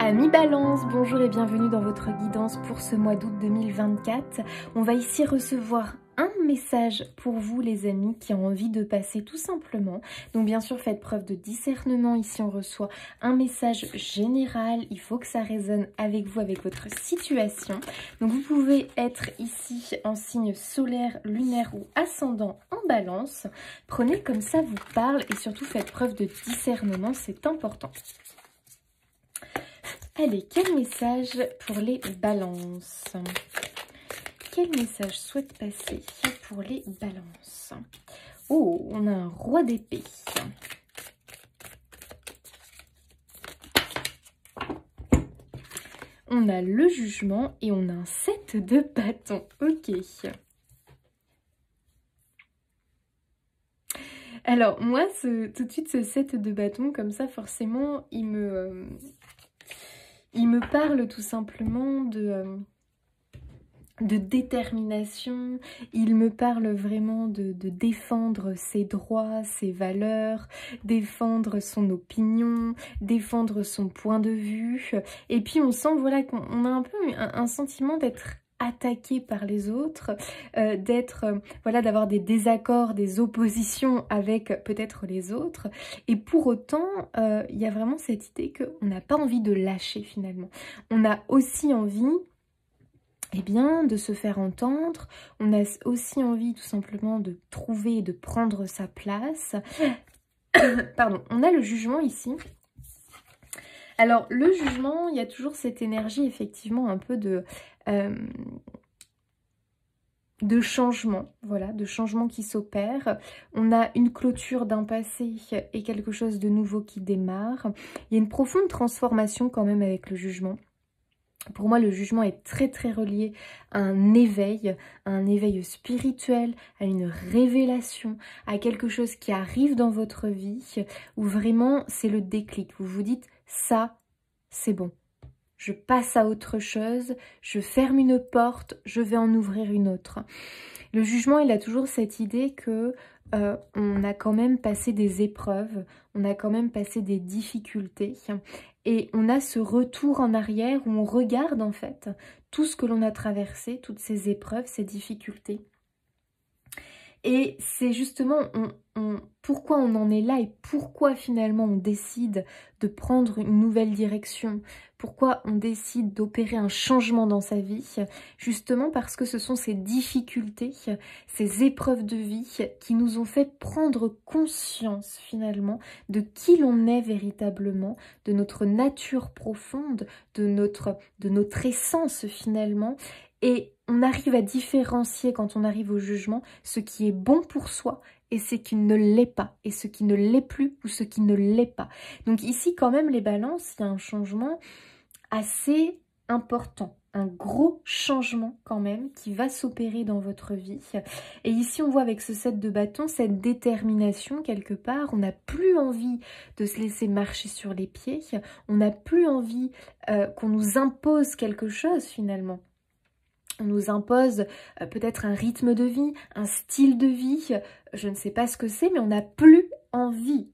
Amis Balance, bonjour et bienvenue dans votre guidance pour ce mois d'août 2024. On va ici recevoir un message pour vous les amis qui ont envie de passer tout simplement. Donc bien sûr faites preuve de discernement, ici on reçoit un message général, il faut que ça résonne avec vous, avec votre situation. Donc vous pouvez être ici en signe solaire, lunaire ou ascendant en Balance. Prenez comme ça vous parle et surtout faites preuve de discernement, c'est important. Allez, quel message pour les balances? Quel message souhaite passer pour les balances? Oh, on a un roi d'épée. On a le jugement et on a un 7 de bâton. Ok. Alors, moi, tout de suite, ce 7 de bâton, comme ça, forcément, il me parle tout simplement de détermination, il me parle vraiment de défendre ses droits, ses valeurs, défendre son opinion, défendre son point de vue. Et puis on sent voilà qu'on a un peu un sentiment d'être attaqué par les autres, voilà, d'avoir des désaccords, des oppositions avec peut-être les autres. Et pour autant, il y a vraiment cette idée qu'on n'a pas envie de lâcher finalement. On a aussi envie de se faire entendre, on a aussi envie tout simplement de trouver et de prendre sa place. Pardon, on a le jugement ici. Alors, le jugement, il y a toujours cette énergie effectivement un peu de changement, voilà, de changement qui s'opère. On a une clôture d'un passé et quelque chose de nouveau qui démarre. Il y a une profonde transformation quand même avec le jugement. Pour moi, le jugement est très très relié à un éveil spirituel, à une révélation, à quelque chose qui arrive dans votre vie, où vraiment c'est le déclic. Vous vous dites, ça, c'est bon. Je passe à autre chose, je ferme une porte, je vais en ouvrir une autre. Le jugement, il a toujours cette idée que on a quand même passé des épreuves, on a quand même passé des difficultés. Et on a ce retour en arrière où on regarde en fait tout ce que l'on a traversé, toutes ces épreuves, ces difficultés. Et c'est justement pourquoi on en est là et pourquoi finalement on décide de prendre une nouvelle direction, pourquoi on décide d'opérer un changement dans sa vie, justement parce que ce sont ces difficultés, ces épreuves de vie qui nous ont fait prendre conscience finalement de qui l'on est véritablement, de notre nature profonde, de notre essence finalement. Et on arrive à différencier quand on arrive au jugement ce qui est bon pour soi et ce qui ne l'est pas, et ce qui ne l'est plus ou ce qui ne l'est pas. Donc ici quand même les balances, il y a un changement assez important, un gros changement quand même qui va s'opérer dans votre vie. Et ici on voit avec ce 7 de bâton cette détermination quelque part, on n'a plus envie de se laisser marcher sur les pieds, on n'a plus envie qu'on nous impose quelque chose finalement. On nous impose peut-être un rythme de vie, un style de vie, je ne sais pas ce que c'est, mais on n'a plus envie.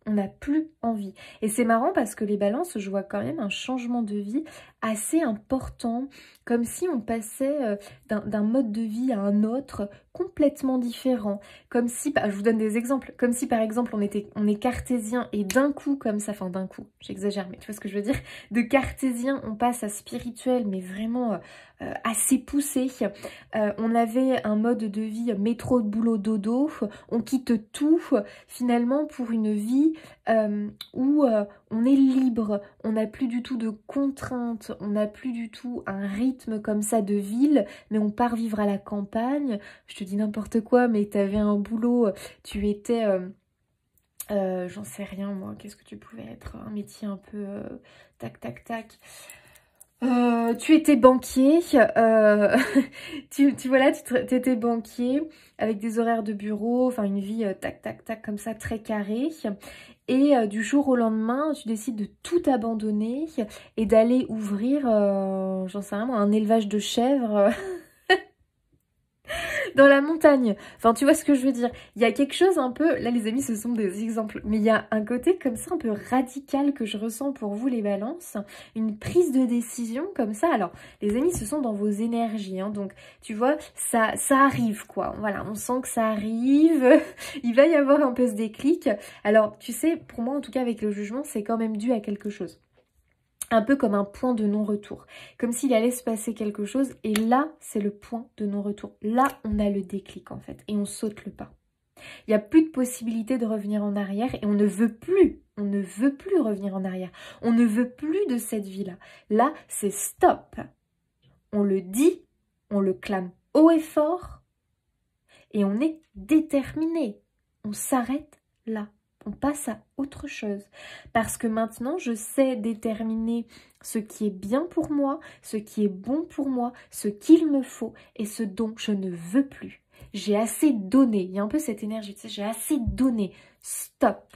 On n'a plus envie. Et c'est marrant parce que les balances, je vois quand même un changement de vie assez important, comme si on passait d'un mode de vie à un autre complètement différent. Comme si, je vous donne des exemples, comme si par exemple on est cartésien et d'un coup comme ça, enfin d'un coup, j'exagère, mais tu vois ce que je veux dire, de cartésien on passe à spirituel, mais vraiment assez poussé. On avait un mode de vie métro, boulot, dodo, on quitte tout finalement pour une vie où on est libre, on n'a plus du tout de contraintes, on n'a plus du tout un rythme comme ça de ville, mais on part vivre à la campagne. Je te dis n'importe quoi, mais tu avais un boulot, tu étais... j'en sais rien moi, qu'est-ce que tu pouvais être? Un métier un peu tac tac tac. Tu étais banquier, tu étais banquier avec des horaires de bureau, enfin une vie tac tac tac comme ça très carrée. Et du jour au lendemain, tu décides de tout abandonner et d'aller ouvrir, j'en sais rien moi, un élevage de chèvres. dans la montagne. Enfin, tu vois ce que je veux dire. Il y a quelque chose un peu... Là, les amis, ce sont des exemples. Mais il y a un côté comme ça, un peu radical que je ressens pour vous, les balances. Une prise de décision comme ça. Alors, les amis, ce sont dans vos énergies. Hein, donc, tu vois, ça arrive, quoi. Voilà, on sent que ça arrive. Il va y avoir un peu ce déclic. Alors, tu sais, pour moi, en tout cas, avec le jugement, c'est quand même dû à quelque chose. Un peu comme un point de non-retour. Comme s'il allait se passer quelque chose. Et là, c'est le point de non-retour. Là, on a le déclic, en fait. Et on saute le pas. Il n'y a plus de possibilité de revenir en arrière. Et on ne veut plus. On ne veut plus revenir en arrière. On ne veut plus de cette vie-là. Là, c'est stop. On le dit. On le clame haut et fort. Et on est déterminé. On s'arrête là. On passe à autre chose. Parce que maintenant, je sais déterminer ce qui est bien pour moi, ce qui est bon pour moi, ce qu'il me faut et ce dont je ne veux plus. J'ai assez donné. Il y a un peu cette énergie, tu sais, j'ai assez donné. Stop.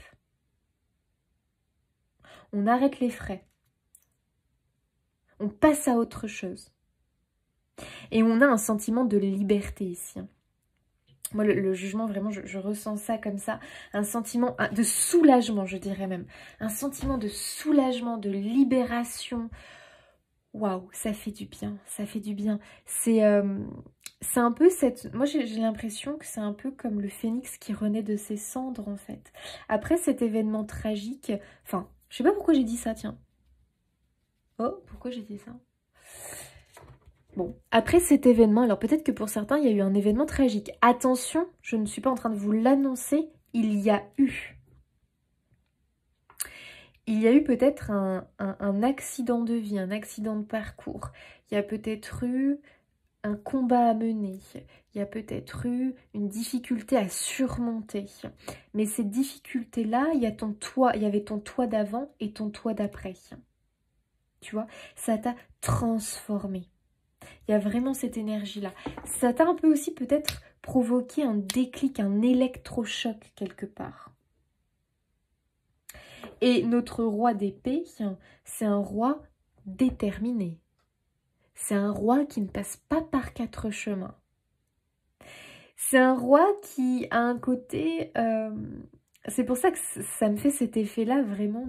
On arrête les frais. On passe à autre chose. Et on a un sentiment de liberté ici. Moi, le jugement, vraiment, je ressens ça comme ça. Un sentiment de soulagement, je dirais même. Un sentiment de soulagement, de libération. Waouh, ça fait du bien, ça fait du bien. C'est un peu cette... Moi, j'ai l'impression que c'est un peu comme le phénix qui renaît de ses cendres, en fait. Après cet événement tragique... Enfin, je sais pas pourquoi j'ai dit ça, tiens. Oh, pourquoi j'ai dit ça? Bon, après cet événement, alors peut-être que pour certains, il y a eu un événement tragique. Attention, je ne suis pas en train de vous l'annoncer, il y a eu. Il y a eu peut-être un accident de vie, un accident de parcours. Il y a peut-être eu un combat à mener. Il y a peut-être eu une difficulté à surmonter. Mais ces difficultés-là, il y avait ton toi d'avant et ton toi d'après. Tu vois, ça t'a transformé. Il y a vraiment cette énergie-là. Ça t'a un peu aussi peut-être provoqué un déclic, un électrochoc quelque part. Et notre roi d'épée, c'est un roi déterminé. C'est un roi qui ne passe pas par quatre chemins. C'est un roi qui a un côté... c'est pour ça que ça me fait cet effet-là vraiment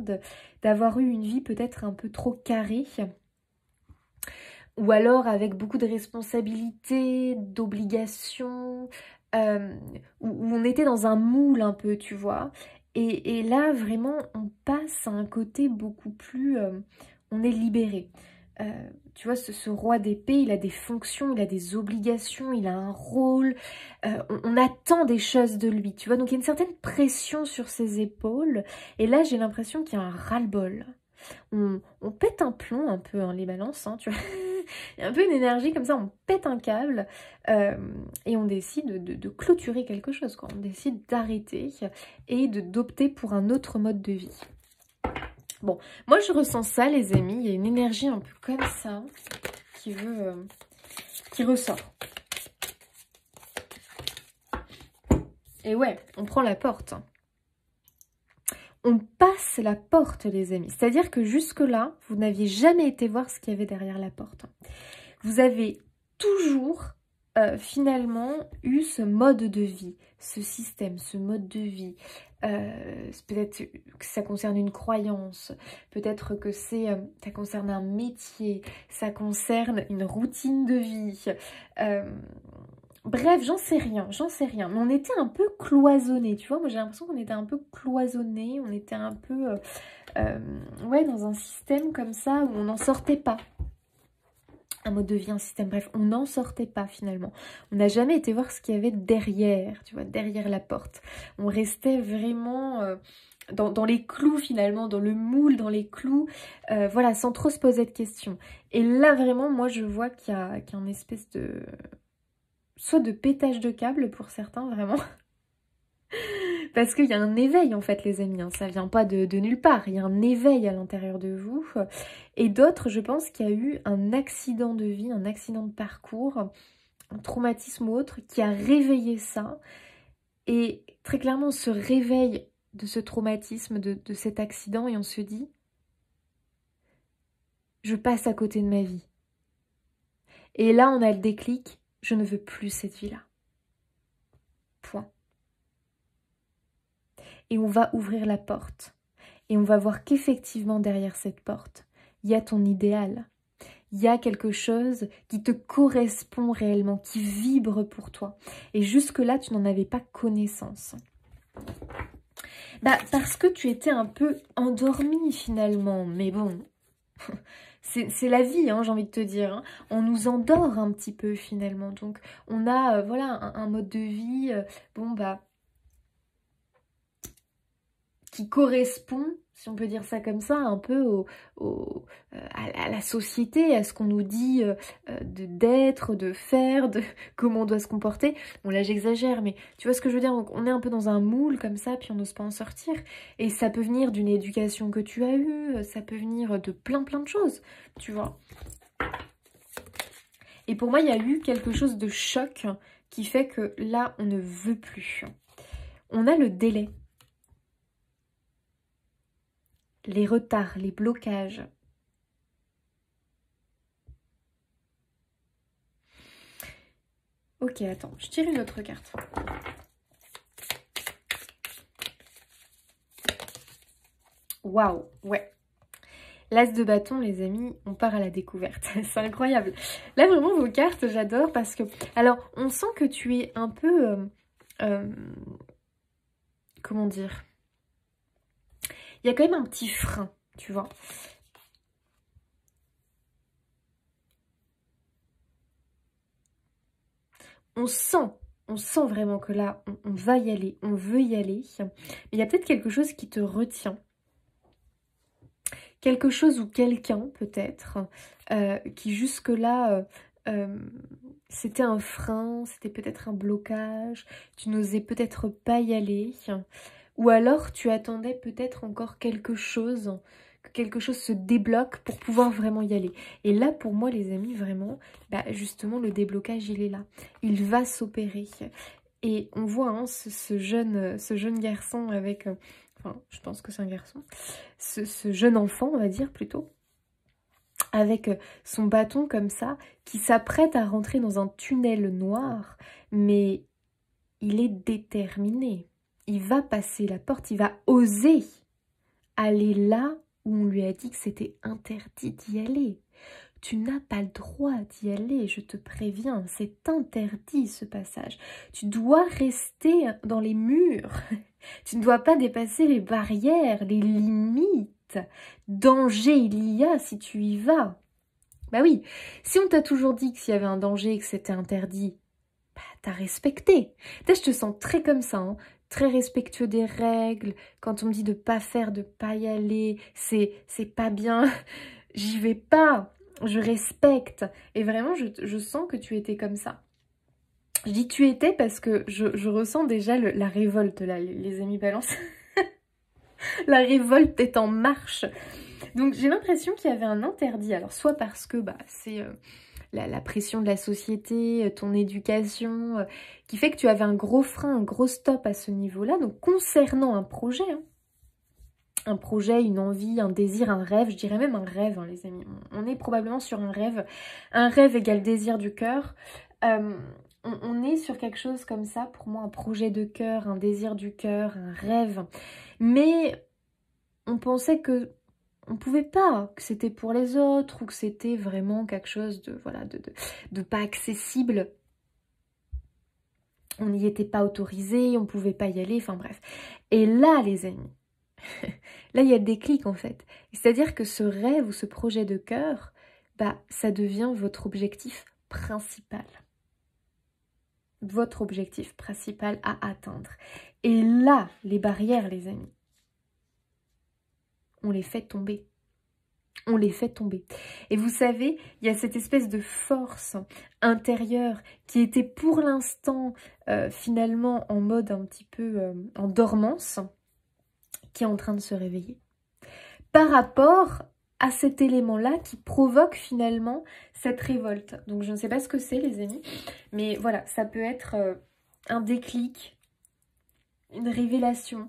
d'avoir eu une vie peut-être un peu trop carrée. Ou alors avec beaucoup de responsabilités, d'obligations, où on était dans un moule un peu, tu vois. Et là, vraiment, on passe à un côté beaucoup plus... on est libéré. Tu vois, ce roi d'épée, il a des fonctions, il a des obligations, il a un rôle. On attend des choses de lui, tu vois. Donc, il y a une certaine pression sur ses épaules. Et là, j'ai l'impression qu'il y a un ras-le-bol. On pète un plomb un peu, hein, les balances, hein, tu vois. Il y a un peu une énergie comme ça, on pète un câble et on décide de clôturer quelque chose, quoi. On décide d'arrêter et d'opter pour un autre mode de vie. Bon, moi je ressens ça, les amis. Il y a une énergie un peu comme ça qui ressort. Et ouais, on prend la porte. On passe la porte, les amis. C'est-à-dire que jusque-là, vous n'aviez jamais été voir ce qu'il y avait derrière la porte. Vous avez toujours, finalement, eu ce mode de vie, ce système, ce mode de vie. Peut-être que ça concerne une croyance, peut-être que ça concerne un métier, ça concerne une routine de vie. Bref, j'en sais rien. Mais on était un peu cloisonnés, tu vois. Moi, j'ai l'impression qu'on était un peu cloisonnés. On était un peu, ouais, dans un système comme ça où on n'en sortait pas. Un mode de vie, un système, bref, on n'en sortait pas finalement. On n'a jamais été voir ce qu'il y avait derrière, tu vois, derrière la porte. On restait vraiment... Dans les clous finalement, dans le moule, dans les clous, voilà, sans trop se poser de questions. Et là, vraiment, moi, je vois qu'il y a une espèce de... soit de pétage de câble pour certains, vraiment. Parce qu'il y a un éveil, en fait, les amis. Hein. Ça vient pas de nulle part. Il y a un éveil à l'intérieur de vous. Et d'autres, je pense qu'il y a eu un accident de vie, un accident de parcours, un traumatisme ou autre, qui a réveillé ça. Et très clairement, on se réveille de ce traumatisme, de cet accident, et on se dit, je passe à côté de ma vie. Et là, on a le déclic, je ne veux plus cette vie-là. et on va ouvrir la porte. Et on va voir qu'effectivement derrière cette porte, il y a ton idéal. Il y a quelque chose qui te correspond réellement, qui vibre pour toi. Et jusque-là, tu n'en avais pas connaissance. Bah, parce que tu étais un peu endormie finalement. Mais bon, c'est la vie, hein, j'ai envie de te dire. Hein. On nous endort un petit peu finalement. Donc, on a voilà, un mode de vie, bon, bah, qui correspond, si on peut dire ça comme ça, un peu à la société, à ce qu'on nous dit d'être, de faire, de comment on doit se comporter. Bon là j'exagère, mais tu vois ce que je veux dire, donc, on est un peu dans un moule comme ça, puis on n'ose pas en sortir. Et ça peut venir d'une éducation que tu as eue, ça peut venir de plein de choses, tu vois. Et pour moi, il y a eu quelque chose de choc qui fait que là, on ne veut plus. On a le délai. Les retards, les blocages. Ok, attends, je tire une autre carte. Waouh, ouais. L'as de bâton, les amis, on part à la découverte. C'est incroyable. Là, vraiment, vos cartes, j'adore parce que... Alors, on sent que tu es un peu... comment dire? Il y a quand même un petit frein, tu vois. On sent vraiment que là, on va y aller, on veut y aller. Mais il y a peut-être quelque chose qui te retient. Quelque chose ou quelqu'un, peut-être, qui jusque-là, c'était un frein, c'était peut-être un blocage. Tu n'osais peut-être pas y aller. Ou alors, tu attendais peut-être encore quelque chose, que quelque chose se débloque pour pouvoir vraiment y aller. Et là, pour moi, les amis, vraiment, bah, justement, le déblocage, il est là. Il va s'opérer. Et on voit hein, ce jeune garçon avec... enfin, je pense que c'est un garçon. Ce jeune enfant, on va dire, plutôt. Avec son bâton comme ça, qui s'apprête à rentrer dans un tunnel noir. Mais il est déterminé. Il va passer la porte, il va oser aller là où on lui a dit que c'était interdit d'y aller. Tu n'as pas le droit d'y aller, je te préviens, c'est interdit ce passage. Tu dois rester dans les murs, tu ne dois pas dépasser les barrières, les limites. Danger il y a si tu y vas. Bah oui, si on t'a toujours dit que s'il y avait un danger et que c'était interdit, bah t'as respecté. Peut-être je te sens très comme ça, hein. Très respectueux des règles. Quand on me dit de pas faire, de pas y aller, c'est pas bien, j'y vais pas. Je respecte. Et vraiment, je sens que tu étais comme ça. Je dis tu étais parce que je ressens déjà la révolte, là, les amis balance. La révolte est en marche. Donc, j'ai l'impression qu'il y avait un interdit. Alors, soit parce que bah, c'est la pression de la société, ton éducation, qui fait que tu avais un gros frein, un gros stop à ce niveau-là. Donc, concernant un projet, hein, un projet, une envie, un désir, un rêve, je dirais même un rêve, hein, les amis. On est probablement sur un rêve. Un rêve égale désir du cœur. On est sur quelque chose comme ça, pour moi, un projet de cœur, un désir du cœur, un rêve. Mais on pensait que on pouvait pas, que c'était pour les autres, ou que c'était vraiment quelque chose de, voilà, de pas accessible. On n'y était pas autorisé, on pouvait pas y aller, enfin bref. Et là, les amis, là, il y a des clics en fait. C'est-à-dire que ce rêve ou ce projet de cœur, bah, ça devient votre objectif principal. Votre objectif principal à atteindre. Et là, les barrières, les amis, on les fait tomber. On les fait tomber. Et vous savez, il y a cette espèce de force intérieure qui était pour l'instant finalement en mode un petit peu en dormance, qui est en train de se réveiller. Par rapport à cet élément-là qui provoque finalement cette révolte. Donc je ne sais pas ce que c'est les amis, mais voilà, ça peut être un déclic, une révélation.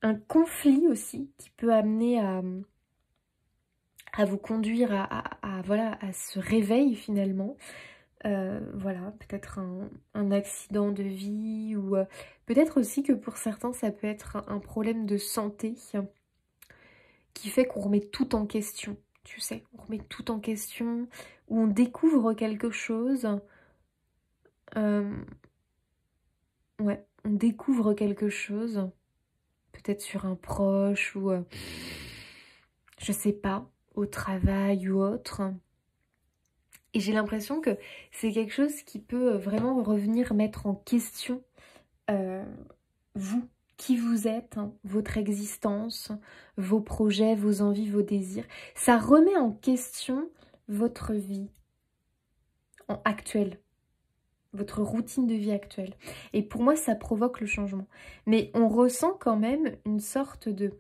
Un conflit aussi qui peut amener à vous conduire voilà, à ce réveil finalement. Voilà, peut-être un accident de vie ou peut-être aussi que pour certains, ça peut être un problème de santé qui fait qu'on remet tout en question, tu sais, on remet tout en question, où on découvre quelque chose. Ouais, on découvre quelque chose, peut-être sur un proche ou je sais pas, au travail ou autre. Et j'ai l'impression que c'est quelque chose qui peut vraiment revenir mettre en question euh, vous, qui vous êtes, hein, votre existence, vos projets, vos envies, vos désirs. Ça remet en question votre vie actuelle, votre routine de vie actuelle. Et pour moi, ça provoque le changement. Mais on ressent quand même une sorte de,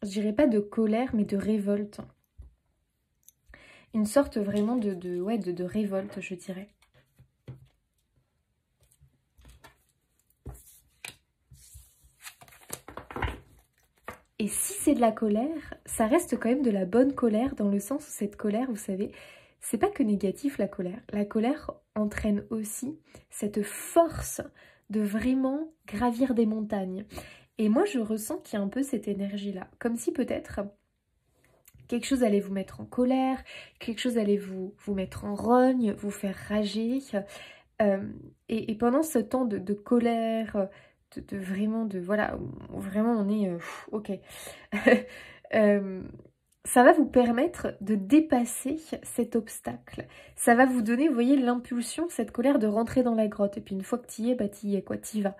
je dirais pas de colère, mais de révolte. Une sorte vraiment de révolte, je dirais. Et si c'est de la colère, ça reste quand même de la bonne colère, dans le sens où cette colère, vous savez, c'est pas que négatif la colère. La colère entraîne aussi cette force de vraiment gravir des montagnes. Et moi, je ressens qu'il y a un peu cette énergie-là. Comme si peut-être quelque chose allait vous mettre en colère, quelque chose allait vous mettre en rogne, vous faire rager. Et pendant ce temps de colère, voilà, vraiment on est, ok. Ça va vous permettre de dépasser cet obstacle. Ça va vous donner, vous voyez, l'impulsion, cette colère de rentrer dans la grotte. Et puis une fois que tu y es, bah tu y es, quoi, tu y vas.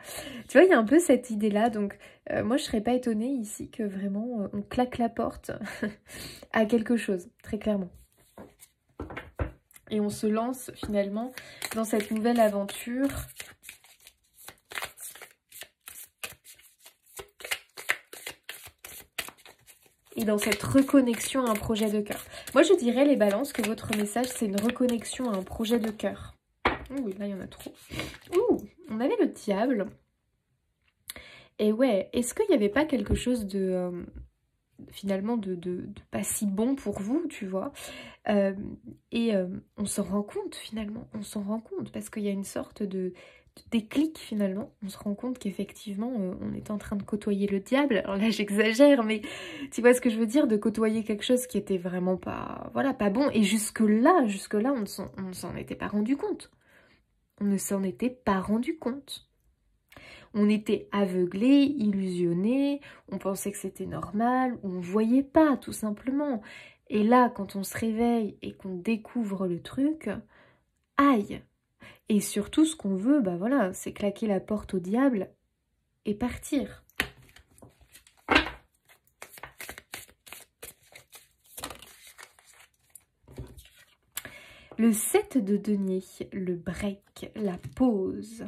Tu vois, il y a un peu cette idée-là. Donc moi, je serais pas étonnée ici que vraiment on claque la porte à quelque chose, très clairement. Et on se lance finalement dans cette nouvelle aventure. Et dans cette reconnexion à un projet de cœur. Moi, je dirais, les balances, que votre message, c'est une reconnexion à un projet de cœur. Ouh, là, il y en a trop. Ouh, on avait le diable. Et ouais, est-ce qu'il n'y avait pas quelque chose de... finalement, de pas si bon pour vous, tu vois. On s'en rend compte, finalement. On s'en rend compte, parce qu'il y a une sorte de déclic, finalement. On se rend compte qu'effectivement, on est en train de côtoyer le diable. Alors là, j'exagère, mais tu vois ce que je veux dire, de côtoyer quelque chose qui était vraiment pas, voilà, pas bon. Et jusque-là, on ne s'en était pas rendu compte. On ne s'en était pas rendu compte. On était aveuglés, illusionnés, on pensait que c'était normal, on ne voyait pas, tout simplement. Et là, quand on se réveille et qu'on découvre le truc, aïe! Et surtout, ce qu'on veut, bah voilà, c'est claquer la porte au diable et partir. Le 7 de denier, le break, la pause.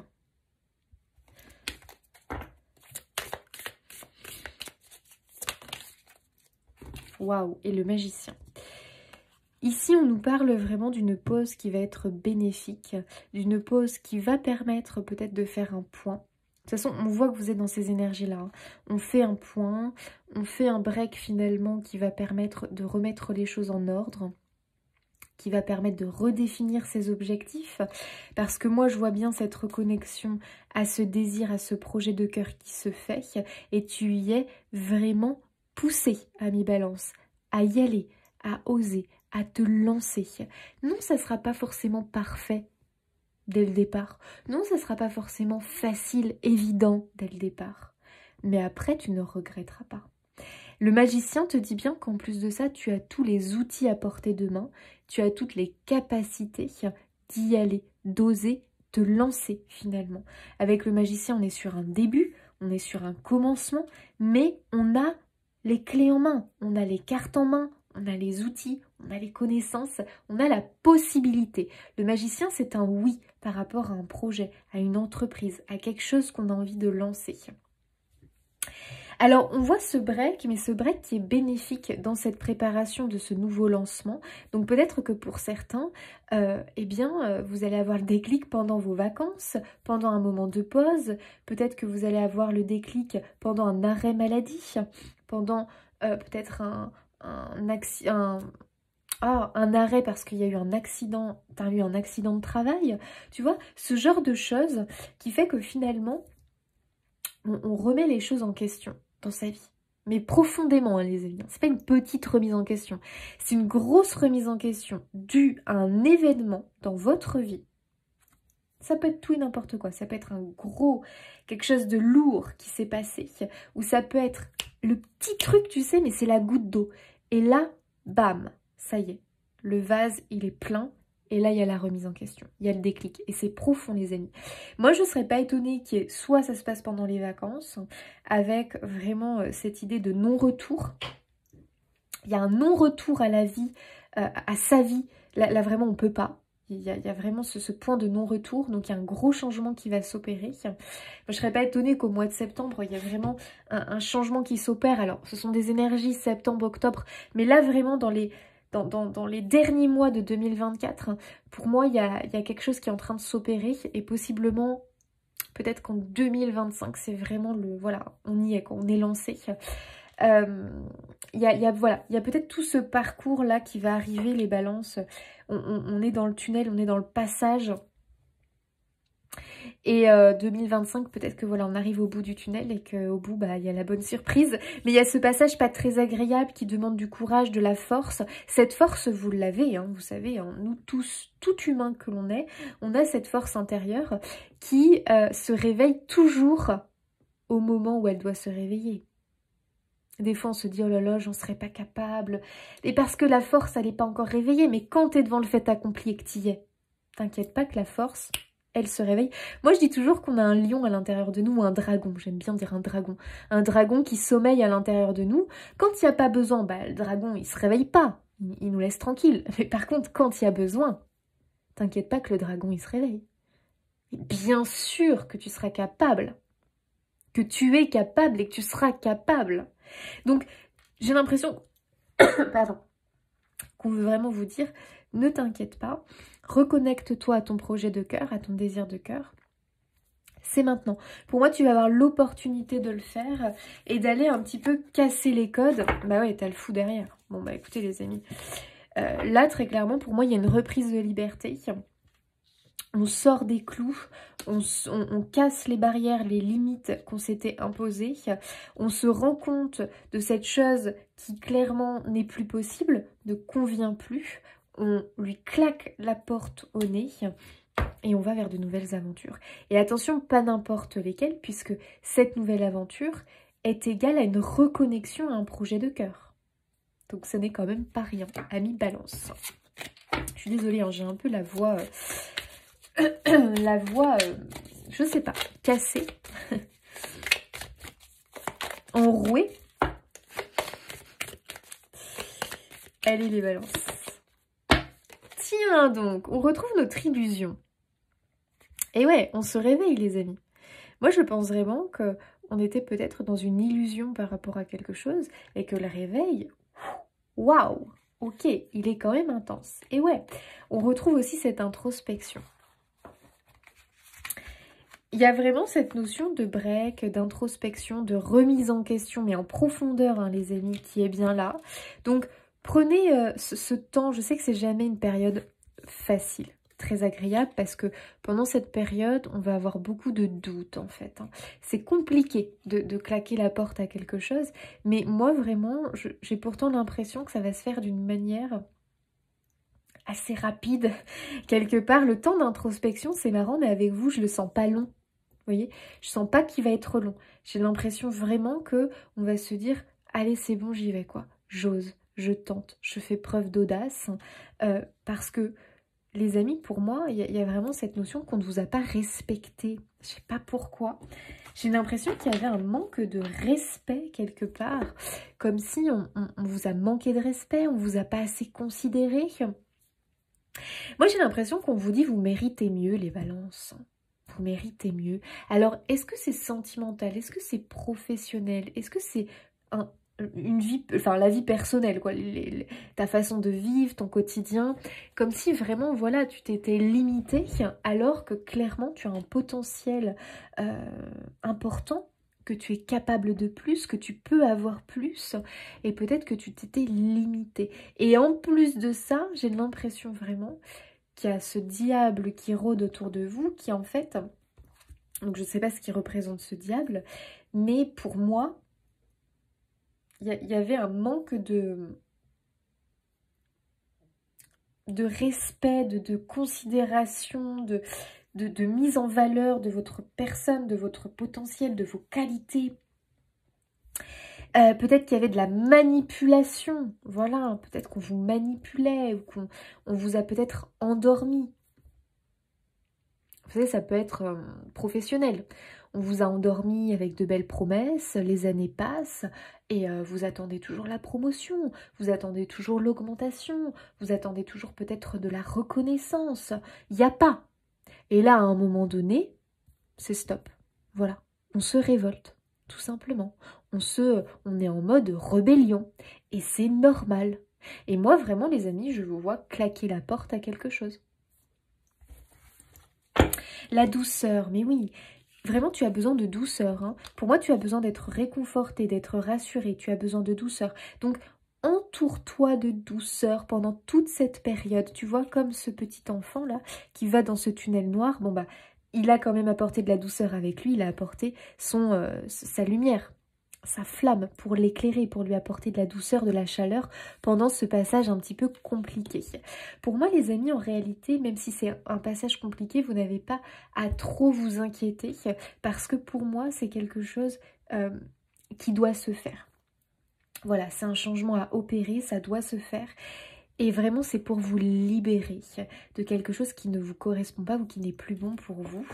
Waouh, et le magicien. Ici, on nous parle vraiment d'une pause qui va être bénéfique, d'une pause qui va permettre peut-être de faire un point. De toute façon, on voit que vous êtes dans ces énergies-là. Hein. On fait un point, on fait un break finalement qui va permettre de remettre les choses en ordre, qui va permettre de redéfinir ses objectifs. Parce que moi, je vois bien cette reconnexion à ce désir, à ce projet de cœur qui se fait. Et tu y es vraiment poussé, ami Balance, à y aller, à oser, à te lancer. Non, ça ne sera pas forcément parfait dès le départ. Non, ça ne sera pas forcément facile, évident dès le départ. Mais après, tu ne regretteras pas. Le magicien te dit bien qu'en plus de ça, tu as tous les outils à portée de main, tu as toutes les capacités d'y aller, d'oser te lancer finalement. Avec le magicien, on est sur un début, on est sur un commencement, mais on a les clés en main, on a les cartes en main, on a les outils, on a les connaissances, on a la possibilité. Le magicien, c'est un oui par rapport à un projet, à une entreprise, à quelque chose qu'on a envie de lancer. Alors, on voit ce break, mais ce break qui est bénéfique dans cette préparation de ce nouveau lancement. Donc, peut-être que pour certains, vous allez avoir le déclic pendant vos vacances, pendant un moment de pause. Peut-être que vous allez avoir le déclic pendant un arrêt maladie, pendant peut-être un Ah, un arrêt parce qu'il y a eu un accident, t'as eu un accident de travail, tu vois, ce genre de choses qui fait que finalement, on remet les choses en question dans sa vie. Mais profondément, hein, les amis. C'est pas une petite remise en question. C'est une grosse remise en question due à un événement dans votre vie. Ça peut être tout et n'importe quoi. Ça peut être un gros, quelque chose de lourd qui s'est passé. Ou ça peut être le petit truc, tu sais, mais c'est la goutte d'eau. Et là, bam, ça y est. Le vase, il est plein. Et là, il y a la remise en question. Il y a le déclic. Et c'est profond, les amis. Moi, je ne serais pas étonnée qu'il y ait soit ça se passe pendant les vacances, avec vraiment cette idée de non-retour. Il y a un non-retour à la vie, à sa vie. Là, vraiment, on ne peut pas. Il y a vraiment ce point de non-retour. Donc, il y a un gros changement qui va s'opérer. Je ne serais pas étonnée qu'au mois de septembre, il y a vraiment un changement qui s'opère. Alors, ce sont des énergies septembre, octobre. Mais là, vraiment, dans les derniers mois de 2024, pour moi, il y a quelque chose qui est en train de s'opérer. Et possiblement, peut-être qu'en 2025, c'est vraiment le... Voilà, on y est, quoi, on est lancé. Il y a peut-être tout ce parcours-là qui va arriver, les balances. On est dans le tunnel, on est dans le passage. Et 2025, peut-être que voilà, on arrive au bout du tunnel et qu'au bout, bah, il y a la bonne surprise. Mais il y a ce passage pas très agréable qui demande du courage, de la force. Cette force, vous l'avez, hein, vous savez, hein, nous tous, tout humain que l'on est, on a cette force intérieure qui se réveille toujours au moment où elle doit se réveiller. Des fois, on se dit, oh là là, j'en serais pas capable. Et parce que la force, elle n'est pas encore réveillée. Mais quand tu es devant le fait accompli et que tu y es, t'inquiète pas que la force, elle se réveille. Moi, je dis toujours qu'on a un lion à l'intérieur de nous, ou un dragon. J'aime bien dire un dragon. Un dragon qui sommeille à l'intérieur de nous. Quand il n'y a pas besoin, bah, le dragon, il se réveille pas. Il nous laisse tranquille. Mais par contre, quand il y a besoin, t'inquiète pas que le dragon, il se réveille. Et bien sûr que tu seras capable. Que tu es capable et que tu seras capable. Donc, j'ai l'impression, pardon, qu'on veut vraiment vous dire, ne t'inquiète pas, reconnecte-toi à ton projet de cœur, à ton désir de cœur. C'est maintenant. Pour moi, tu vas avoir l'opportunité de le faire et d'aller un petit peu casser les codes. Bah ouais, t'as le fou derrière. Bon, bah écoutez les amis, là, très clairement, pour moi, il y a une reprise de liberté. On sort des clous, on casse les barrières, les limites qu'on s'était imposées. On se rend compte de cette chose qui clairement n'est plus possible, ne convient plus. On lui claque la porte au nez et on va vers de nouvelles aventures. Et attention, pas n'importe lesquelles, puisque cette nouvelle aventure est égale à une reconnexion à un projet de cœur. Donc ce n'est quand même pas rien, amis Balance. Je suis désolée, hein, j'ai un peu la voix... je sais pas, cassée, enrouée. Allez les balances. Tiens donc, on retrouve notre illusion. Et ouais, on se réveille les amis. Moi je pense vraiment qu'on était peut-être dans une illusion par rapport à quelque chose et que le réveil, waouh, ok, il est quand même intense. Et ouais, on retrouve aussi cette introspection. Il y a vraiment cette notion de break, d'introspection, de remise en question, mais en profondeur, hein, les amis, qui est bien là. Donc, prenez ce temps. Je sais que c'est jamais une période facile, très agréable, parce que pendant cette période, on va avoir beaucoup de doutes, en fait. Hein. C'est compliqué de claquer la porte à quelque chose, mais moi, vraiment, j'ai pourtant l'impression que ça va se faire d'une manière... assez rapide, quelque part. Le temps d'introspection, c'est marrant, mais avec vous, je le sens pas long. Vous voyez, je sens pas qu'il va être long. J'ai l'impression vraiment que on va se dire, allez, c'est bon, j'y vais, quoi. J'ose, je tente, je fais preuve d'audace. Parce que, les amis, pour moi, il y a vraiment cette notion qu'on ne vous a pas respecté. Je sais pas pourquoi. J'ai l'impression qu'il y avait un manque de respect quelque part. Comme si on vous a manqué de respect, on vous a pas assez considéré. Moi, j'ai l'impression qu'on vous dit, vous méritez mieux, les balances. Vous méritez mieux. Alors, est-ce que c'est sentimental? Est-ce que c'est professionnel? Est-ce que c'est une vie, enfin la vie personnelle, quoi, ta façon de vivre, ton quotidien, comme si vraiment, voilà, tu t'étais limité, alors que clairement, tu as un potentiel important que tu es capable de plus, que tu peux avoir plus, et peut-être que tu t'étais limité. Et en plus de ça, j'ai l'impression vraiment qu'il y a ce diable qui rôde autour de vous, qui en fait, donc je ne sais pas ce qui représente ce diable, mais pour moi, il y avait un manque de respect, de considération, de mise en valeur de votre personne, de votre potentiel, de vos qualités. Peut-être qu'il y avait de la manipulation, voilà, peut-être qu'on vous manipulait ou qu'on vous a peut-être endormi. Vous savez, ça peut être professionnel. On vous a endormi avec de belles promesses, les années passent et vous attendez toujours la promotion, vous attendez toujours l'augmentation, vous attendez toujours peut-être de la reconnaissance. Il n'y a pas. Et là, à un moment donné, c'est stop. Voilà, on se révolte, tout simplement. On est en mode rébellion et c'est normal. Et moi, vraiment, les amis, je vous vois claquer la porte à quelque chose. La douceur, mais oui, vraiment tu as besoin de douceur. Hein. Pour moi, tu as besoin d'être réconforté, d'être rassuré, tu as besoin de douceur. Donc, entoure-toi de douceur pendant toute cette période. Tu vois, comme ce petit enfant-là qui va dans ce tunnel noir, bon bah, il a quand même apporté de la douceur avec lui, il a apporté sa lumière, sa flamme pour l'éclairer, pour lui apporter de la douceur, de la chaleur pendant ce passage un petit peu compliqué. Pour moi, les amis, en réalité, même si c'est un passage compliqué, vous n'avez pas à trop vous inquiéter parce que pour moi, c'est quelque chose qui doit se faire. Voilà, c'est un changement à opérer, ça doit se faire. Et vraiment, c'est pour vous libérer de quelque chose qui ne vous correspond pas ou qui n'est plus bon pour vous.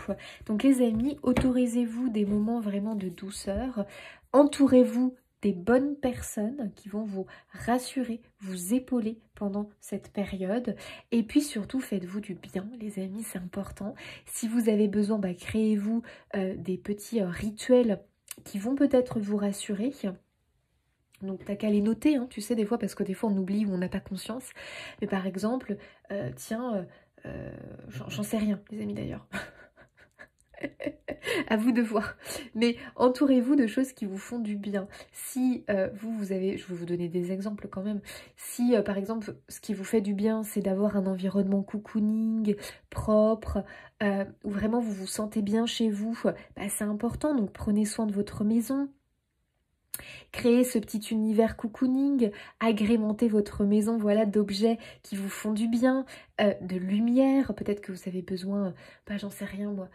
Donc les amis, autorisez-vous des moments vraiment de douceur. Entourez-vous des bonnes personnes qui vont vous rassurer, vous épauler pendant cette période. Et puis surtout, faites-vous du bien, les amis, c'est important. Si vous avez besoin, créez-vous des petits rituels qui vont peut-être vous rassurer. Donc t'as qu'à les noter, hein, tu sais, des fois, parce que des fois on oublie ou on n'a pas conscience. Mais par exemple, j'en sais rien, les amis d'ailleurs. À vous de voir. Mais entourez-vous de choses qui vous font du bien. Si vous avez, je vais vous donner des exemples quand même. Si par exemple, ce qui vous fait du bien, c'est d'avoir un environnement cocooning, propre, où vraiment vous vous sentez bien chez vous, c'est important. Donc prenez soin de votre maison. Créez ce petit univers cocooning, agrémentez votre maison voilà, d'objets qui vous font du bien, de lumière, peut-être que vous avez besoin, j'en sais rien moi,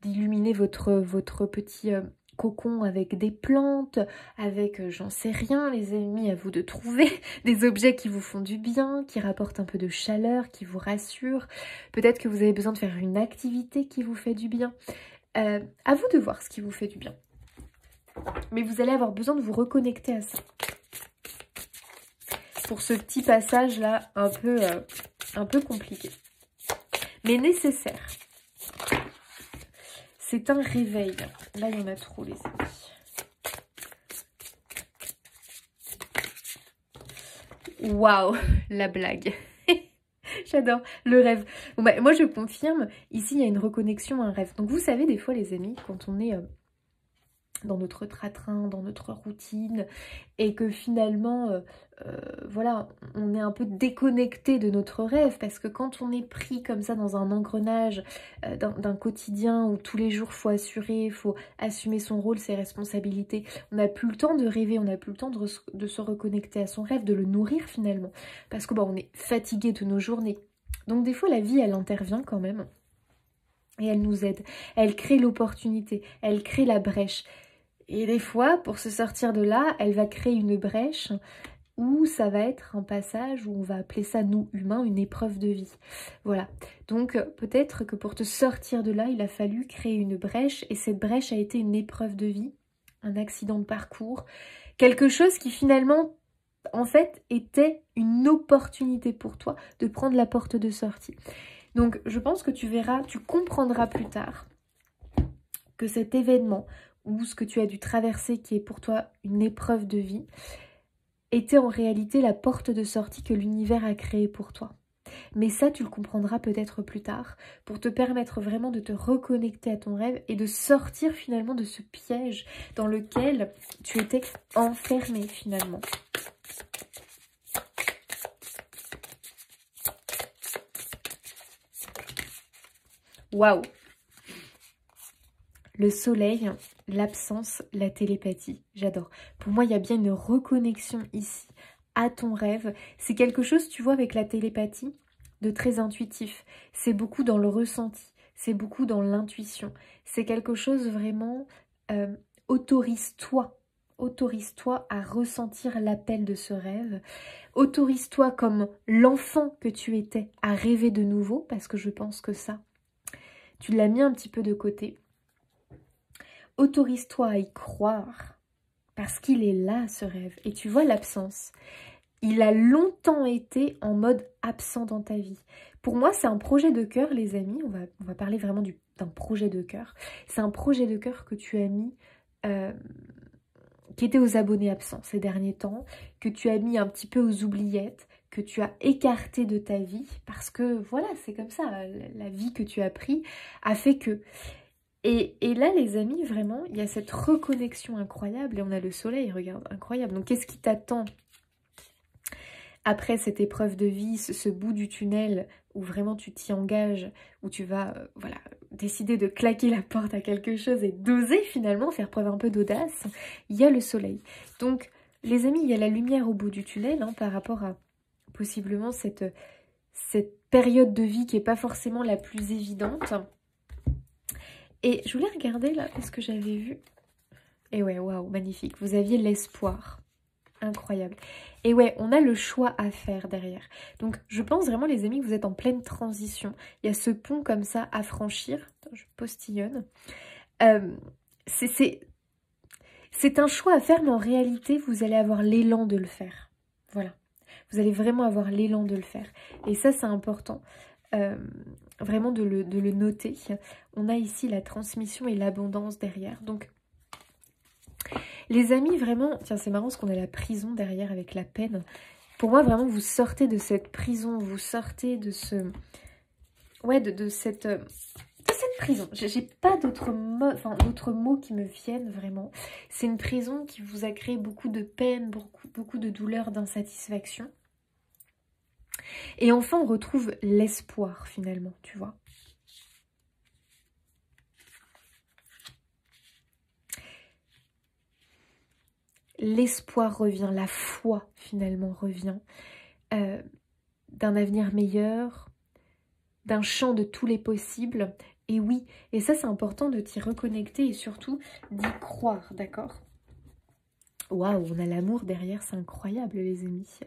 d'illuminer votre petit cocon avec des plantes, avec j'en sais rien les amis, à vous de trouver des objets qui vous font du bien, qui rapportent un peu de chaleur, qui vous rassurent, peut-être que vous avez besoin de faire une activité qui vous fait du bien, à vous de voir ce qui vous fait du bien. Mais vous allez avoir besoin de vous reconnecter à ça. Pour ce petit passage là, un peu compliqué. Mais nécessaire. C'est un réveil. Là, il y en a trop, les amis. Waouh, la blague. J'adore le rêve. Bon, moi, je confirme. Ici, il y a une reconnexion à un rêve. Donc, vous savez, des fois, les amis, quand on est dans notre train-train, dans notre routine, et que finalement, voilà, on est un peu déconnecté de notre rêve, parce que quand on est pris comme ça dans un engrenage d'un quotidien où tous les jours faut assurer, il faut assumer son rôle, ses responsabilités, on n'a plus le temps de rêver, on n'a plus le temps de se reconnecter à son rêve, de le nourrir finalement, parce que on est fatigué de nos journées. Donc des fois la vie elle intervient quand même, et elle nous aide, elle crée l'opportunité, elle crée la brèche. Et des fois, pour se sortir de là, elle va créer une brèche où ça va être un passage où on va appeler ça, nous, humains, une épreuve de vie. Voilà. Donc, peut-être que pour te sortir de là, il a fallu créer une brèche. Et cette brèche a été une épreuve de vie, un accident de parcours. Quelque chose qui finalement, en fait, était une opportunité pour toi de prendre la porte de sortie. Donc, je pense que tu verras, tu comprendras plus tard que cet événement ou ce que tu as dû traverser qui est pour toi une épreuve de vie, était en réalité la porte de sortie que l'univers a créée pour toi. Mais ça, tu le comprendras peut-être plus tard, pour te permettre vraiment de te reconnecter à ton rêve et de sortir finalement de ce piège dans lequel tu étais enfermé finalement. Waouh! Le soleil, l'absence, la télépathie. J'adore. Pour moi, il y a bien une reconnexion ici à ton rêve. C'est quelque chose, tu vois, avec la télépathie, de très intuitif. C'est beaucoup dans le ressenti. C'est beaucoup dans l'intuition. C'est quelque chose vraiment... autorise-toi. Autorise-toi à ressentir l'appel de ce rêve. Autorise-toi comme l'enfant que tu étais à rêver de nouveau, parce que je pense que ça, tu l'as mis un petit peu de côté. Autorise-toi à y croire, parce qu'il est là, ce rêve. Et tu vois l'absence. Il a longtemps été en mode absent dans ta vie. Pour moi, c'est un projet de cœur, les amis. On va parler vraiment d'un projet de cœur. C'est un projet de cœur que tu as mis, qui était aux abonnés absents ces derniers temps, que tu as mis un petit peu aux oubliettes, que tu as écarté de ta vie, parce que voilà, c'est comme ça, la vie que tu as pris a fait que... Et là, les amis, vraiment, il y a cette reconnexion incroyable. Et on a le soleil, regarde, incroyable. Donc, qu'est-ce qui t'attend après cette épreuve de vie, ce bout du tunnel où vraiment tu t'y engages, où tu vas voilà, décider de claquer la porte à quelque chose et d'oser finalement faire preuve un peu d'audace, il y a le soleil. Donc, les amis, il y a la lumière au bout du tunnel hein, par rapport à possiblement cette période de vie qui n'est pas forcément la plus évidente. Et je voulais regarder là ce que j'avais vu. Et ouais, waouh, magnifique. Vous aviez l'espoir. Incroyable. Et ouais, on a le choix à faire derrière. Donc, je pense vraiment, les amis, que vous êtes en pleine transition. Il y a ce pont comme ça à franchir. Attends, je postillonne. C'est un choix à faire, mais en réalité, vous allez avoir l'élan de le faire. Voilà. Vous allez vraiment avoir l'élan de le faire. Et ça, c'est important. Vraiment de le noter. On a ici la transmission et l'abondance derrière. Donc, les amis, vraiment... Tiens, c'est marrant parce qu'on a la prison derrière avec la peine. Pour moi, vraiment, vous sortez de cette prison. Vous sortez de ce... Ouais, de cette prison. J'ai pas d'autres mots qui me viennent vraiment. C'est une prison qui vous a créé beaucoup de peine, beaucoup de douleur, d'insatisfaction. Et enfin, on retrouve l'espoir, finalement, tu vois. L'espoir revient, la foi, finalement, revient. D'un avenir meilleur, d'un champ de tous les possibles. Et oui, et ça, c'est important de t'y reconnecter et surtout d'y croire, d'accord? Waouh, on a l'amour derrière, c'est incroyable, les amis.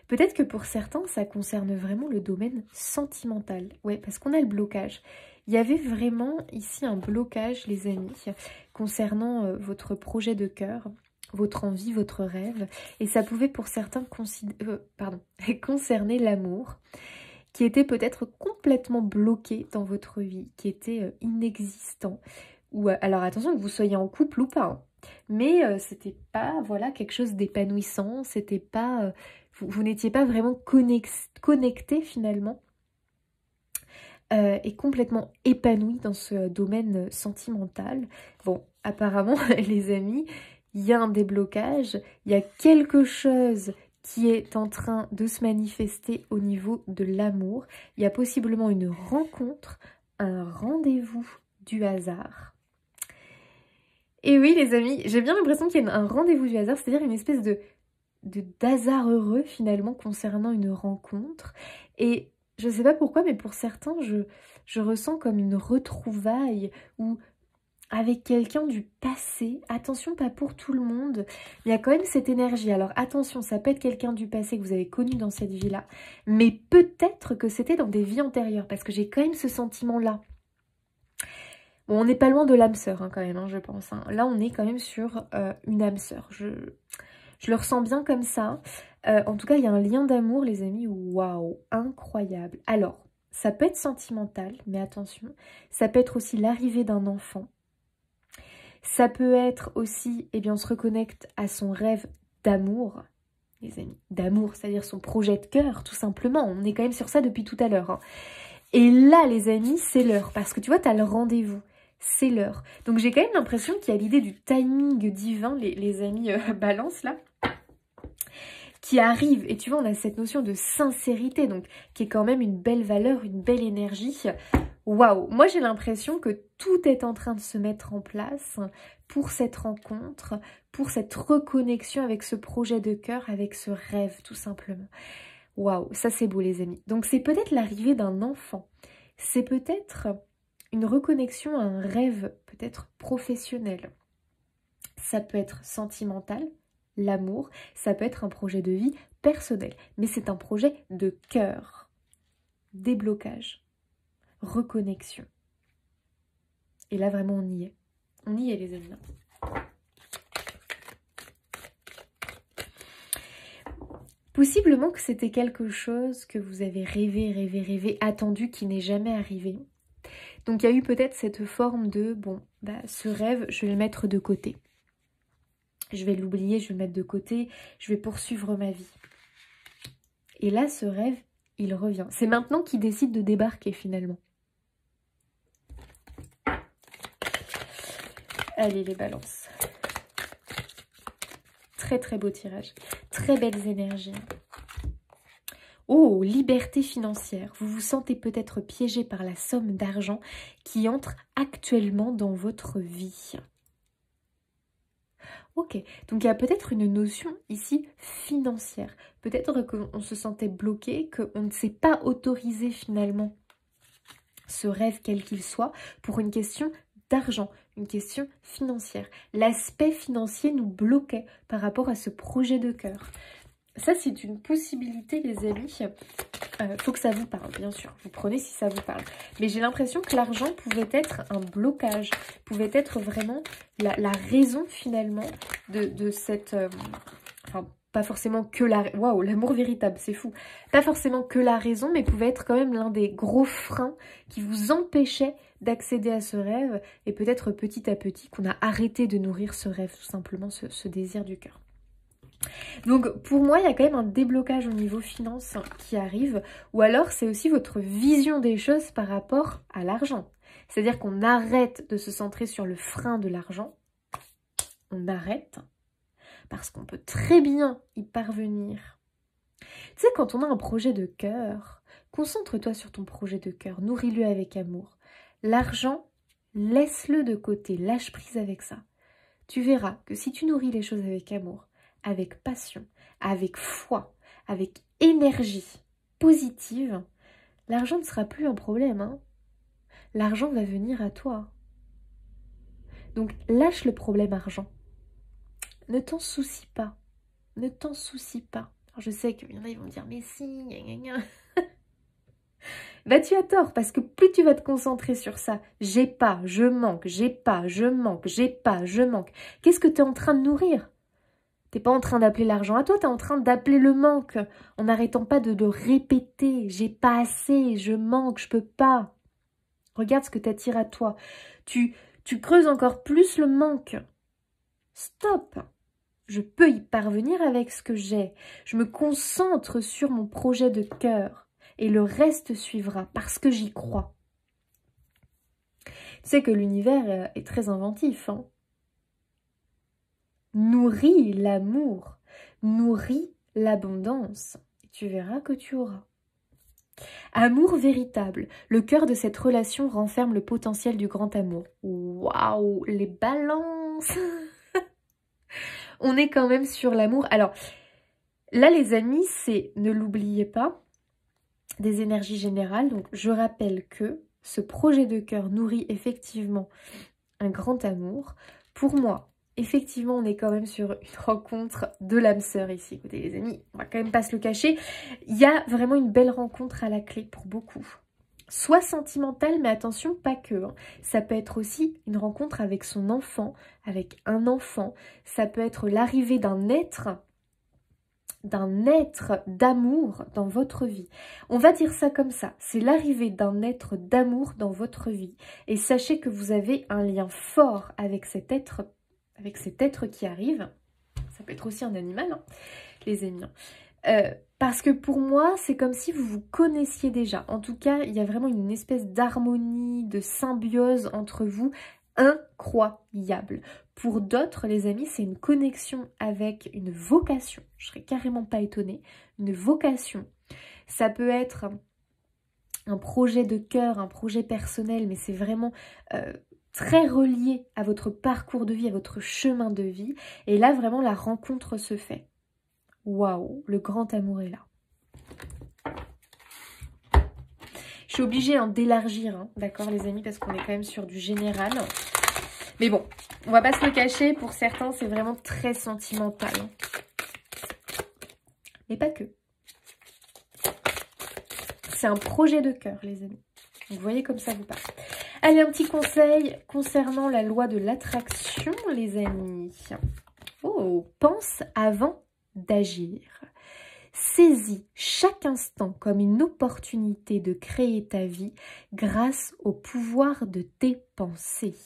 Peut-être que pour certains, ça concerne vraiment le domaine sentimental. Ouais, parce qu'on a le blocage. Il y avait vraiment ici un blocage, les amis, concernant votre projet de cœur, votre envie, votre rêve. Et ça pouvait pour certains concerner l'amour, qui était peut-être complètement bloqué dans votre vie, qui était inexistant. Ou alors attention que vous soyez en couple ou pas, hein. Mais c'était pas voilà quelque chose d'épanouissant, c'était pas vous n'étiez pas vraiment connecté finalement et complètement épanoui dans ce domaine sentimental. Bon, apparemment les amis, il y a un déblocage, il y a quelque chose qui est en train de se manifester au niveau de l'amour. Il y a possiblement une rencontre, un rendez-vous du hasard. Et oui les amis, j'ai bien l'impression qu'il y a un rendez-vous du hasard, c'est-à-dire une espèce d'hasard heureux finalement concernant une rencontre. Et je ne sais pas pourquoi, mais pour certains, je ressens comme une retrouvaille ou avec quelqu'un du passé. Attention, pas pour tout le monde, il y a quand même cette énergie. Alors attention, ça peut être quelqu'un du passé que vous avez connu dans cette vie-là, mais peut-être que c'était dans des vies antérieures, parce que j'ai quand même ce sentiment-là. Bon, on n'est pas loin de l'âme sœur hein, quand même, hein, je pense. Hein. Là, on est quand même sur une âme sœur. Je le ressens bien comme ça. En tout cas, il y a un lien d'amour, les amis. Waouh, incroyable. Alors, ça peut être sentimental, mais attention. Ça peut être aussi l'arrivée d'un enfant. Ça peut être aussi, eh bien, on se reconnecte à son rêve d'amour. les amis, d'amour, c'est-à-dire son projet de cœur, tout simplement. On est quand même sur ça depuis tout à l'heure. Hein. Et là, les amis, c'est l'heure, parce que tu vois, tu as le rendez-vous. C'est l'heure. Donc j'ai quand même l'impression qu'il y a l'idée du timing divin, les amis balance là, qui arrive. Et tu vois, on a cette notion de sincérité, donc qui est quand même une belle valeur, une belle énergie. Waouh! Moi j'ai l'impression que tout est en train de se mettre en place pour cette rencontre, pour cette reconnexion avec ce projet de cœur, avec ce rêve tout simplement. Waouh, ça c'est beau les amis. Donc c'est peut-être l'arrivée d'un enfant. C'est peut-être une reconnexion à un rêve, peut-être professionnel. Ça peut être sentimental, l'amour. Ça peut être un projet de vie personnel. Mais c'est un projet de cœur. Déblocage. Reconnexion. Et là vraiment on y est. On y est les amis. Possiblement que c'était quelque chose que vous avez rêvé, attendu, qui n'est jamais arrivé. Donc il y a eu peut-être cette forme de, bon, bah, ce rêve, je vais le mettre de côté. Je vais l'oublier, je vais le mettre de côté, je vais poursuivre ma vie. Et là, ce rêve, il revient. C'est maintenant qu'il décide de débarquer finalement. Allez les balances. Très très beau tirage. Très belles énergies. Oh, liberté financière. Vous vous sentez peut-être piégé par la somme d'argent qui entre actuellement dans votre vie. Ok, donc il y a peut-être une notion ici financière. Peut-être qu'on se sentait bloqué, qu'on ne s'est pas autorisé finalement ce rêve quel qu'il soit pour une question d'argent, une question financière. L'aspect financier nous bloquait par rapport à ce projet de cœur. Ça, c'est une possibilité, les amis. Faut que ça vous parle, bien sûr. Vous prenez si ça vous parle. Mais j'ai l'impression que l'argent pouvait être un blocage, pouvait être vraiment la raison, finalement, de cette... enfin, pas forcément que la... Waouh, l'amour véritable, c'est fou. Pas forcément que la raison, mais pouvait être quand même l'un des gros freins qui vous empêchait d'accéder à ce rêve. Et peut-être petit à petit qu'on a arrêté de nourrir ce rêve, tout simplement, ce désir du cœur. Donc pour moi, il y a quand même un déblocage au niveau finance qui arrive, ou alors c'est aussi votre vision des choses par rapport à l'argent. C'est-à-dire qu'on arrête de se centrer sur le frein de l'argent, on arrête, parce qu'on peut très bien y parvenir. Tu sais, quand on a un projet de cœur, concentre-toi sur ton projet de cœur, nourris-le avec amour. L'argent, laisse-le de côté, lâche prise avec ça. Tu verras que si tu nourris les choses avec amour, avec passion, avec foi, avec énergie positive, l'argent ne sera plus un problème. Hein. L'argent va venir à toi. Donc lâche le problème argent. Ne t'en soucie pas. Ne t'en soucie pas. Alors, je sais qu'il y en a, ils vont dire, mais si, gna gna gna. Bah tu as tort, parce que plus tu vas te concentrer sur ça, j'ai pas, je manque, j'ai pas, je manque, j'ai pas, je manque. Qu'est-ce que tu es en train de nourrir ? T'es pas en train d'appeler l'argent à toi, t'es en train d'appeler le manque, en n'arrêtant pas de répéter. J'ai pas assez, je manque, je peux pas. Regarde ce que t'attires à toi. Tu creuses encore plus le manque. Stop. Je peux y parvenir avec ce que j'ai. Je me concentre sur mon projet de cœur. Et le reste suivra, parce que j'y crois. Tu sais que l'univers est très inventif, hein. Nourris l'amour, nourris l'abondance, et tu verras que tu auras. Amour véritable, le cœur de cette relation renferme le potentiel du grand amour. Waouh, les balances. On est quand même sur l'amour. Alors, là les amis, c'est, ne l'oubliez pas, des énergies générales. Donc, je rappelle que ce projet de cœur nourrit effectivement un grand amour. Pour moi, effectivement, on est quand même sur une rencontre de l'âme sœur ici. Écoutez les amis, on va quand même pas se le cacher. Il y a vraiment une belle rencontre à la clé pour beaucoup. Soit sentimentale, mais attention, pas que. Hein. Ça peut être aussi une rencontre avec son enfant, avec un enfant. Ça peut être l'arrivée d'un être d'amour dans votre vie. On va dire ça comme ça. C'est l'arrivée d'un être d'amour dans votre vie. Et sachez que vous avez un lien fort avec cet être qui arrive. Ça peut être aussi un animal. Hein. les amis. Parce que pour moi, c'est comme si vous vous connaissiez déjà. En tout cas, il y a vraiment une espèce d'harmonie, de symbiose entre vous incroyable. Pour d'autres, les amis, c'est une connexion avec une vocation. Je serais carrément pas étonnée. Une vocation. Ça peut être un projet de cœur, un projet personnel, mais c'est vraiment très relié à votre parcours de vie, à votre chemin de vie. Et là, vraiment, la rencontre se fait. Waouh, le grand amour est là. Je suis obligée d'élargir, hein, d'accord les amis, parce qu'on est quand même sur du général. Mais bon, on va pas se le cacher, pour certains, c'est vraiment très sentimental. Hein. Mais pas que. C'est un projet de cœur, les amis. Donc, vous voyez comme ça vous parle. Allez, un petit conseil concernant la loi de l'attraction, les amis. Oh, pense avant d'agir. Saisis chaque instant comme une opportunité de créer ta vie grâce au pouvoir de tes pensées.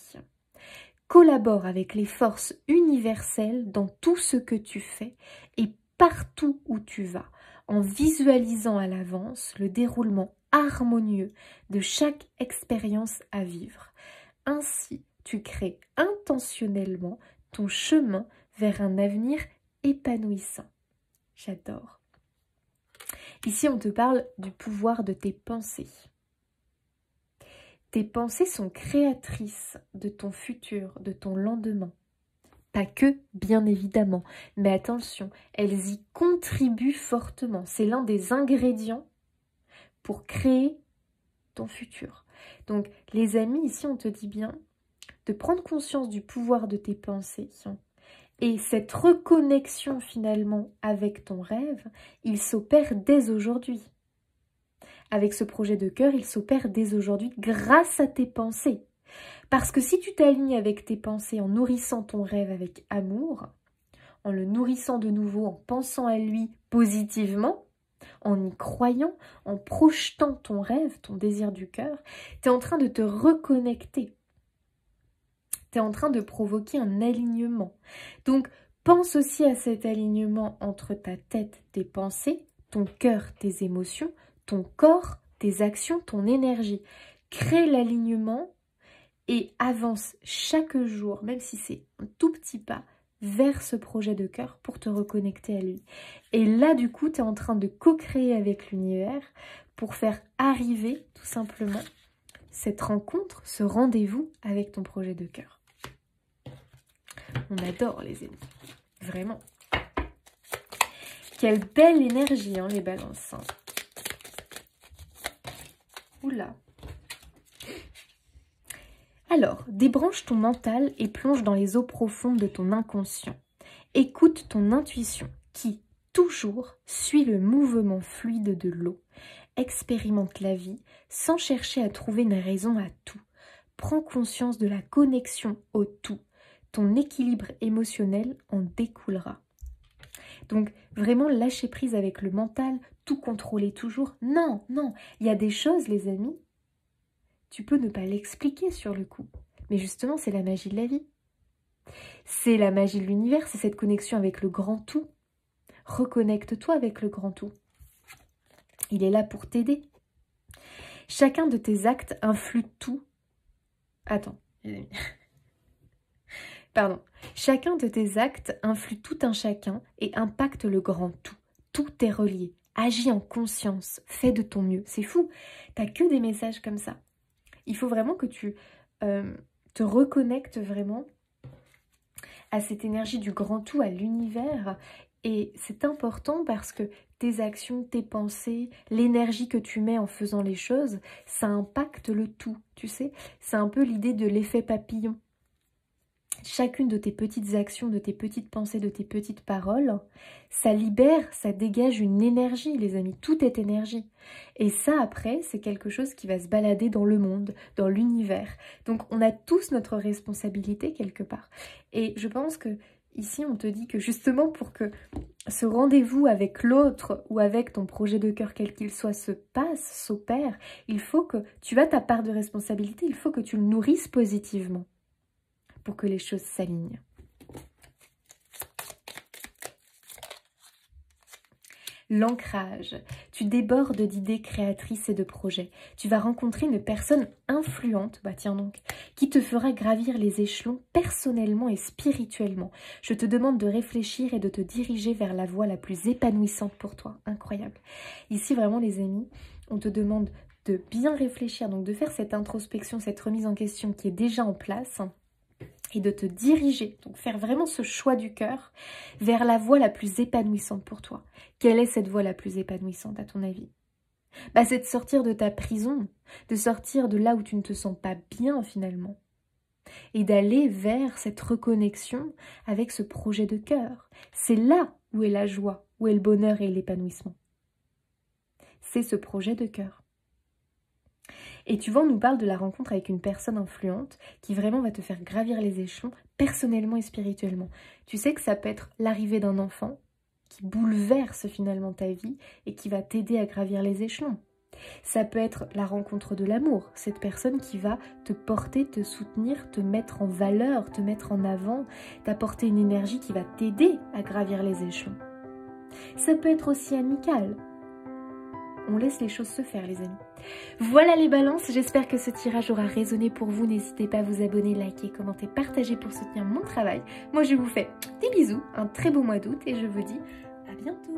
Collabore avec les forces universelles dans tout ce que tu fais et partout où tu vas, en visualisant à l'avance le déroulement harmonieux de chaque expérience à vivre. Ainsi, tu crées intentionnellement ton chemin vers un avenir épanouissant. J'adore. Ici, on te parle du pouvoir de tes pensées. Tes pensées sont créatrices de ton futur, de ton lendemain. Pas que, bien évidemment, mais attention, elles y contribuent fortement. C'est l'un des ingrédients pour créer ton futur. Donc, les amis, ici, on te dit bien de prendre conscience du pouvoir de tes pensées. Et cette reconnexion, finalement, avec ton rêve, il s'opère dès aujourd'hui. Avec ce projet de cœur, il s'opère dès aujourd'hui grâce à tes pensées. Parce que si tu t'alignes avec tes pensées en nourrissant ton rêve avec amour, en le nourrissant de nouveau, en pensant à lui positivement, en y croyant, en projetant ton rêve, ton désir du cœur, tu es en train de te reconnecter. Tu es en train de provoquer un alignement. Donc, pense aussi à cet alignement entre ta tête, tes pensées, ton cœur, tes émotions, ton corps, tes actions, ton énergie. Crée l'alignement et avance chaque jour, même si c'est un tout petit pas, vers ce projet de cœur pour te reconnecter à lui. Et là, du coup, tu es en train de co-créer avec l'univers pour faire arriver, tout simplement, cette rencontre, ce rendez-vous avec ton projet de cœur. On adore, les amis. Vraiment. Quelle belle énergie, hein, les balances. Oula. Alors, débranche ton mental et plonge dans les eaux profondes de ton inconscient. Écoute ton intuition qui, toujours, suit le mouvement fluide de l'eau. Expérimente la vie sans chercher à trouver une raison à tout. Prends conscience de la connexion au tout. Ton équilibre émotionnel en découlera. Donc, vraiment lâcher prise avec le mental, tout contrôler toujours. Non, non, il y a des choses, les amis, tu peux ne pas l'expliquer sur le coup. Mais justement, c'est la magie de la vie. C'est la magie de l'univers, c'est cette connexion avec le grand tout. Reconnecte-toi avec le grand tout. Il est là pour t'aider. Chacun de tes actes influe tout. Attends, les amis. Pardon. Chacun de tes actes influe tout un chacun et impacte le grand tout. Tout est relié. Agis en conscience. Fais de ton mieux. C'est fou. T'as que des messages comme ça. Il faut vraiment que tu te reconnectes vraiment à cette énergie du grand tout, à l'univers. Et c'est important parce que tes actions, tes pensées, l'énergie que tu mets en faisant les choses, ça impacte le tout, tu sais. C'est un peu l'idée de l'effet papillon. Chacune de tes petites actions, de tes petites pensées, de tes petites paroles, ça libère, ça dégage une énergie, les amis. Tout est énergie. Et ça, après, c'est quelque chose qui va se balader dans le monde, dans l'univers. Donc, on a tous notre responsabilité quelque part. Et je pense que ici, on te dit que justement, pour que ce rendez-vous avec l'autre ou avec ton projet de cœur, quel qu'il soit, se passe, s'opère, il faut que tu as ta part de responsabilité, il faut que tu le nourrisses positivement pour que les choses s'alignent. L'ancrage. Tu débordes d'idées créatrices et de projets. Tu vas rencontrer une personne influente, bah tiens donc, qui te fera gravir les échelons personnellement et spirituellement. Je te demande de réfléchir et de te diriger vers la voie la plus épanouissante pour toi. Incroyable. Ici, vraiment, les amis, on te demande de bien réfléchir, donc de faire cette introspection, cette remise en question qui est déjà en place, et de te diriger, donc faire vraiment ce choix du cœur vers la voie la plus épanouissante pour toi. Quelle est cette voie la plus épanouissante à ton avis? Bah, c'est de sortir de ta prison, de sortir de là où tu ne te sens pas bien finalement, et d'aller vers cette reconnexion avec ce projet de cœur. C'est là où est la joie, où est le bonheur et l'épanouissement. C'est ce projet de cœur. Et tu vois, on nous parle de la rencontre avec une personne influente qui vraiment va te faire gravir les échelons personnellement et spirituellement. Tu sais que ça peut être l'arrivée d'un enfant qui bouleverse finalement ta vie et qui va t'aider à gravir les échelons. Ça peut être la rencontre de l'amour, cette personne qui va te porter, te soutenir, te mettre en valeur, te mettre en avant, t'apporter une énergie qui va t'aider à gravir les échelons. Ça peut être aussi amical. On laisse les choses se faire, les amis. Voilà les balances, j'espère que ce tirage aura résonné pour vous. N'hésitez pas à vous abonner, liker, commenter, partager pour soutenir mon travail. Moi, je vous fais des bisous, un très beau mois d'août et je vous dis à bientôt.